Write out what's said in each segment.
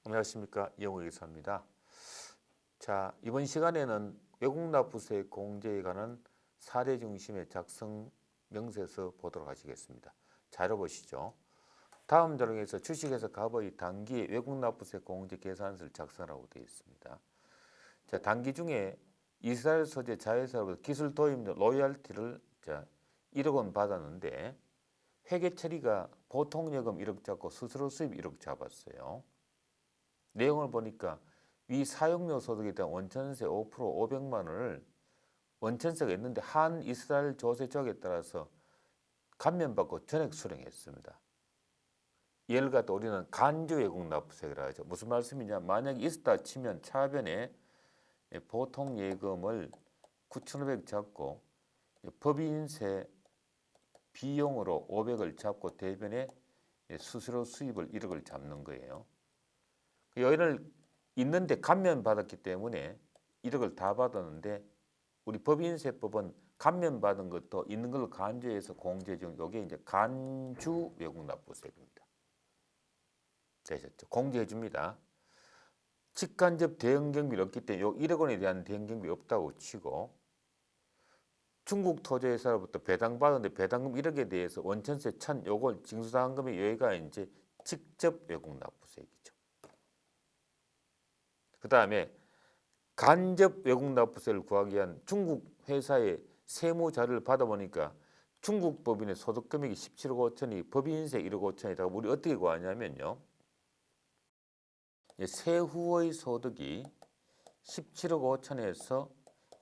안녕하십니까, 이영우 기사입니다. 자, 이번 시간에는 외국납부세 공제에 관한 사례 중심의 작성 명세서 보도록 하시겠습니다. 잘 보시죠. 다음 자료에서 주식회사 갑의 단기 외국납부세 공제 계산서를 작성하라고 되어 있습니다. 자, 단기 중에 이스라엘 소재 자회사로부터 기술 도입 및 로열티를 1억 원 받았는데 회계 처리가 보통 예금 1억 잡고 수수료 수입 1억 잡았어요. 내용을 보니까 위 사용료 소득에 대한 원천세 5% 500만 원을 원천세가 있는데 한 이스라엘 조세 조약에 따라서 감면받고 전액 수령했습니다. 예를 갖다 우리는 간주 외국 납부세라고 하죠. 무슨 말씀이냐? 만약에 있었다 치면 차변에 보통 예금을 9,500 잡고 법인세 비용으로 500을 잡고 대변에 수수료 수입을 1억을 잡는 거예요. 여기를 있는데 감면받았기 때문에 1억을 다 받았는데 우리 법인세법은 감면받은 것도 있는 걸로 간주해서 공제 중 이게 이제 간주 외국납부세입니다. 되셨죠? 공제해 줍니다. 직간접 대응 경비가 없기 때문에 요 1억 원에 대한 대응 경비 없다고 치고 중국 토지회사로부터 배당받았는데 배당금 1억에 대해서 원천세 1,000 요걸 징수당한 금액 여기가 이제 직접 외국납부세이죠. 그 다음에 간접 외국납부세를 구하기 위한 중국 회사의 세무 자료를 받아보니까 중국 법인의 소득 금액이 17억 5천이 법인세 1억 5천이다가 우리 어떻게 구하냐면요. 세후의 소득이 17억 5천에서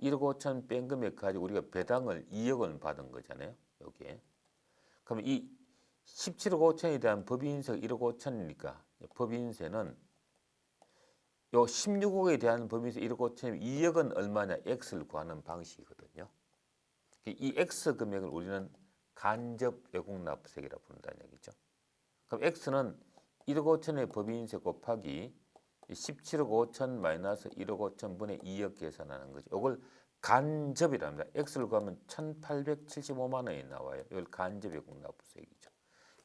1억 5천 뺀 금액 가지고 우리가 배당을 2억 원 받은 거잖아요. 여기에. 그럼 이 17억 5천에 대한 법인세가 1억 5천이니까 법인세는 요 16억에 대한 법인세 1억 5천이면 2억은 얼마냐? X를 구하는 방식이거든요. 이 X 금액을 우리는 간접 외국납부세라고 부른다는 얘기죠. 그럼 X는 1억 5천의 법인세 곱하기 17억 5천 마이너스 1억 5천 분의 2억 계산하는 거죠. 이걸 간접이랍니다. X를 구하면 1,875만 원이 나와요. 이걸 간접 외국납부세이죠.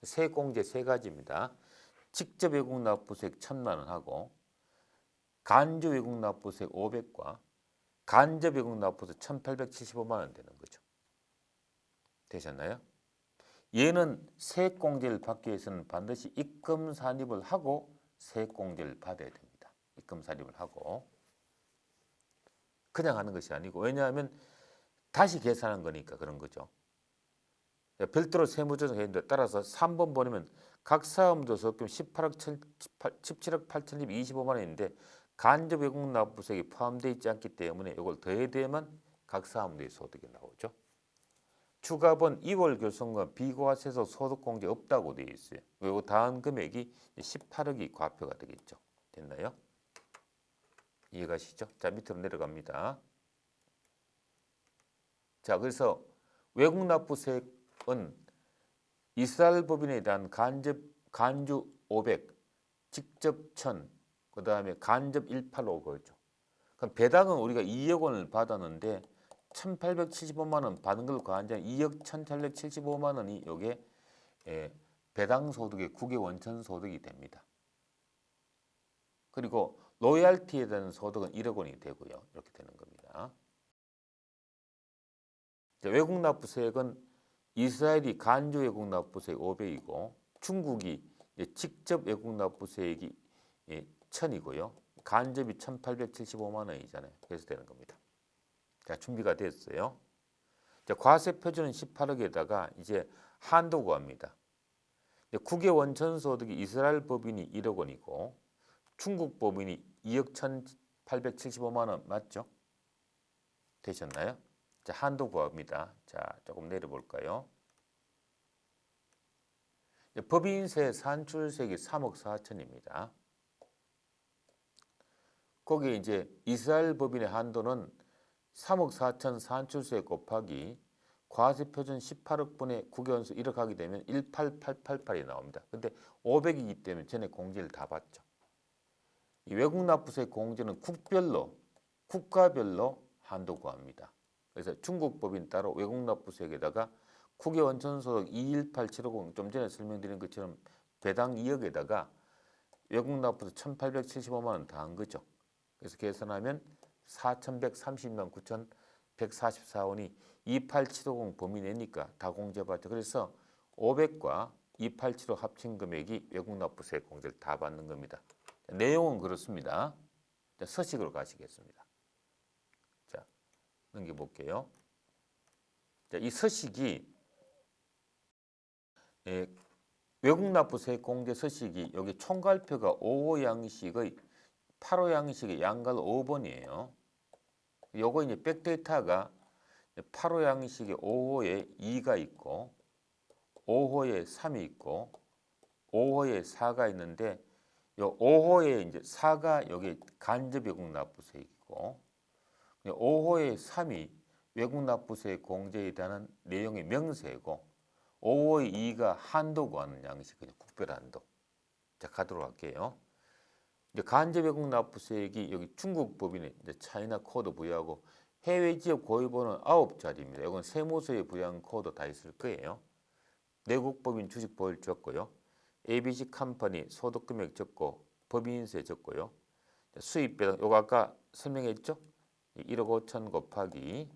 세공제 세 가지입니다. 직접 외국납부세 1,000만 원 하고 간접 외국납부세 500과 간접 외국납부세 1,875만 원 되는 거죠. 되셨나요? 얘는 세액공제를 받기 위해서는 반드시 입금 산입을 하고 세액공제를 받아야 됩니다. 입금 산입을 하고 그냥 하는 것이 아니고 왜냐하면 다시 계산한 거니까 그런 거죠. 별도로 세무조정했는데 따라서 3번 보면 각 사업도 적금 17억 8,025만 원인데 간접 외국 납부세액이 포함되어 있지 않기 때문에 이걸 더해야만 각 사업의 소득이 나오죠. 추가본 2월 결손과 비과세서 소득공제 없다고 되어 있어요. 그리고 다음 금액이 18억이 과표가 되겠죠. 됐나요? 이해가시죠? 자, 밑으로 내려갑니다. 자, 그래서 외국납부세액은 이스라엘 법인에 대한 간주 500, 직접 1,000, 그 다음에 간접 185 거죠. 그럼 배당은 우리가 2억 원을 받았는데 1,875만 원 받은 걸 과한자는 2억 1,875만 원이 이게 배당 소득의 국외 원천 소득이 됩니다. 그리고 로열티에 대한 소득은 1억 원이 되고요. 이렇게 되는 겁니다. 외국 납부세액은 이스라엘이 간주 외국 납부세액 500이고 중국이 직접 외국 납부세액이 1,000이고요. 간접이 1,875만 원이잖아요. 그래서 되는 겁니다. 자, 준비가 됐어요. 자, 과세 표준은 18억에다가 이제 한도 구합니다. 국외 원천 소득이 이스라엘 법인이 1억 원이고 중국 법인이 2억 1,875만 원 맞죠? 되셨나요? 자, 한도 구합니다. 자, 조금 내려볼까요? 법인세 산출세액이 3억 4천입니다. 거기에 이제 이스라엘 법인의 한도는 3억 4천 산출세 곱하기 과세표준 18억분의 국외원수 1억 하게 되면 18888이 나옵니다. 근데 500이기 때문에 전에 공제를 다 받죠. 이 외국납부세 공제는 국가별로 한도 구합니다. 그래서 중국 법인 따로 외국납부세액에다가 국외원천소득 218750 좀 전에 설명드린 것처럼 배당 2억에다가 외국 납부세 1,875만 원 다 한 거죠. 그래서 계산하면 4,130만 9,144원이 28750 범위 내니까 다 공제받죠. 그래서 500과 2875 합친 금액이 외국 납부세 공제를 다 받는 겁니다. 내용은 그렇습니다. 자, 서식으로 가시겠습니다. 자, 넘겨볼게요. 자, 이 서식이 외국 납부세 공제 서식이 여기 총괄표가 5호 양식의 8호 양식의 양갈 5번이에요. 요거 이제 백데이터가 8호 양식의 5호에 2가 있고 5호에 3이 있고 5호에 4가 있는데 요 5호에 이제 4가 여기 간접 외국 납부세이고 5호에 3이 외국 납부세 공제에 대한 내용의 명세고 5호의 2가 한도 구하는 양식이죠. 국별 한도. 자, 가도록 할게요. 이제 간접 외국 납부세액이 여기 중국 법인에 이제 차이나 코드 부여하고 해외 지역 고유번호는 9자리입니다. 이건 세무서에 부여한 코드 다 있을 거예요. 내국 법인 주식 보유 적고요. ABC 컴퍼니 소득 금액 적고 법인세 적고요. 수입 배당 요거 아까 설명했죠? 1억 5천 곱하기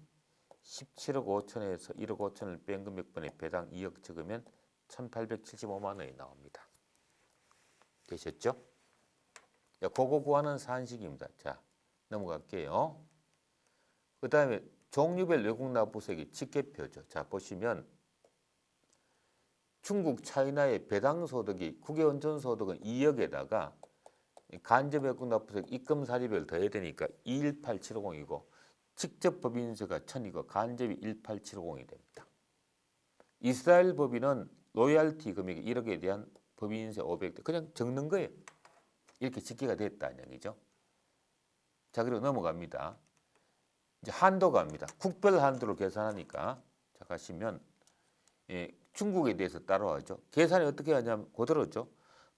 17억 5천에서 1억 5천을 뺀 금액분의 배당 2억 적으면 1,875만 원이 나옵니다. 되셨죠? 자, 그거 구하는 산식입니다. 자, 넘어갈게요. 그 다음에 종류별 외국 납부세액의 집계표죠. 자, 보시면 중국 차이나의 배당 소득이 국외원전 소득은 2억에다가 간접 외국 납부세액 입금 사례별 더해야 되니까 218,750이고 직접 법인세가 1,000이고 간접이 18750이 됩니다. 이스라엘 법인은 로열티 금액이 1억에 대한 법인세 500대 그냥 적는 거예요. 이렇게 집계가 됐다는 얘기죠. 자, 그리고 넘어갑니다. 이제 한도 갑니다. 국별 한도로 계산하니까 자 가시면 중국에 대해서 따라와죠. 계산이 어떻게 하냐면 그대로죠.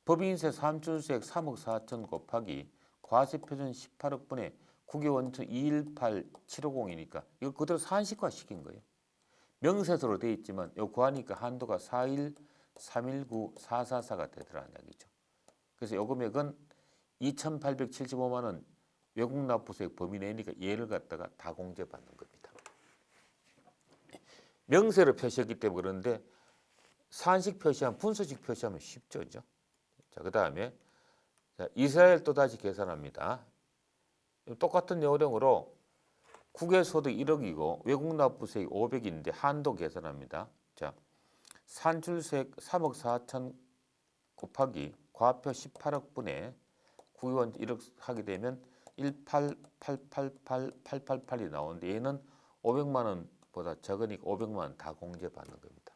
법인세 산출세액 3억 4천 곱하기 과세 표준 18억 분의 국외원천 218750이니까 이거 그대로 산식화 시킨 거예요. 명세서로 되어 있지만 요 구하니까 한도가 41, 319, 444가 되더라는 얘기죠. 그래서 요 금액은 2,875만 원 외국 납부세액 범위 내니까 얘를 갖다가 다 공제받는 겁니다. 명세로 표시했기 때문에 그런데 산식 표시하면 분수식 표시하면 쉽죠. 그죠? 자, 그 다음에 이스라엘 또 다시 계산합니다. 똑같은 요령으로 국외소득 1억이고 외국 납부세액 500인데 한도 계산합니다. 자, 산출세액 3억 4천 곱하기 과표 18억 분의 국외원 1억 하게 되면 1888888이 나오는데 얘는 500만 원보다 적으니까 500만 원 다 공제받는 겁니다.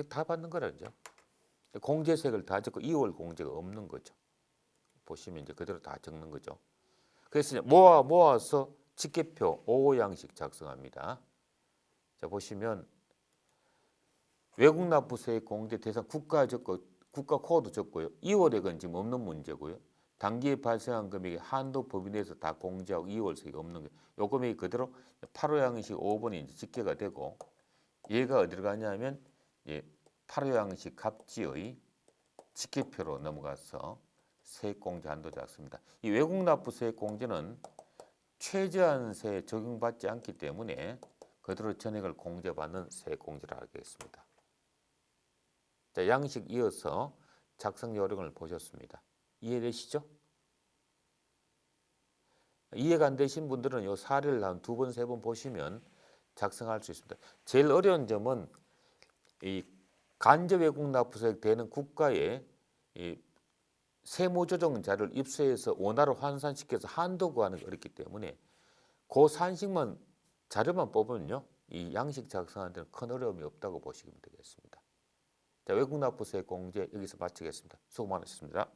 다 받는 거라죠. 공제세액을 다 적고 2월 공제가 없는 거죠. 보시면 이제 그대로 다 적는 거죠. 그래서 모아서 집계표 5호 양식 작성합니다. 자, 보시면 외국 납부세액 공제 대상 국가 적고 국가 코드 적고요. 2월액은 지금 없는 문제고요. 단기에 발생한 금액이 한도 범위 내에서 다 공제하고 2월세가 없는 거예요. 요 금액이 그대로 8호 양식 5번이 이제 집계가 되고 얘가 어디로 가냐면 8호 양식 갑지의 집계표로 넘어가서 세액 공제 한도 작습니다. 이 외국 납부세액 공제는 최저한세에 적용받지 않기 때문에 그대로 전액을 공제받는 세액 공제를 하겠습니다. 자, 양식 이어서 작성 요령을 보셨습니다. 이해되시죠? 이해가 안 되신 분들은 이 사례를 한 2번, 3번 보시면 작성할 수 있습니다. 제일 어려운 점은 이 간접 외국 납부세액 되는 국가의 이 세무조정 자료를 입수해서 원화로 환산시켜서 한도 구하는 게 어렵기 때문에 그 산식만 자료만 뽑으면요 이 양식 작성하는 데는 큰 어려움이 없다고 보시면 되겠습니다. 자, 외국 납부세 공제 여기서 마치겠습니다. 수고 많으셨습니다.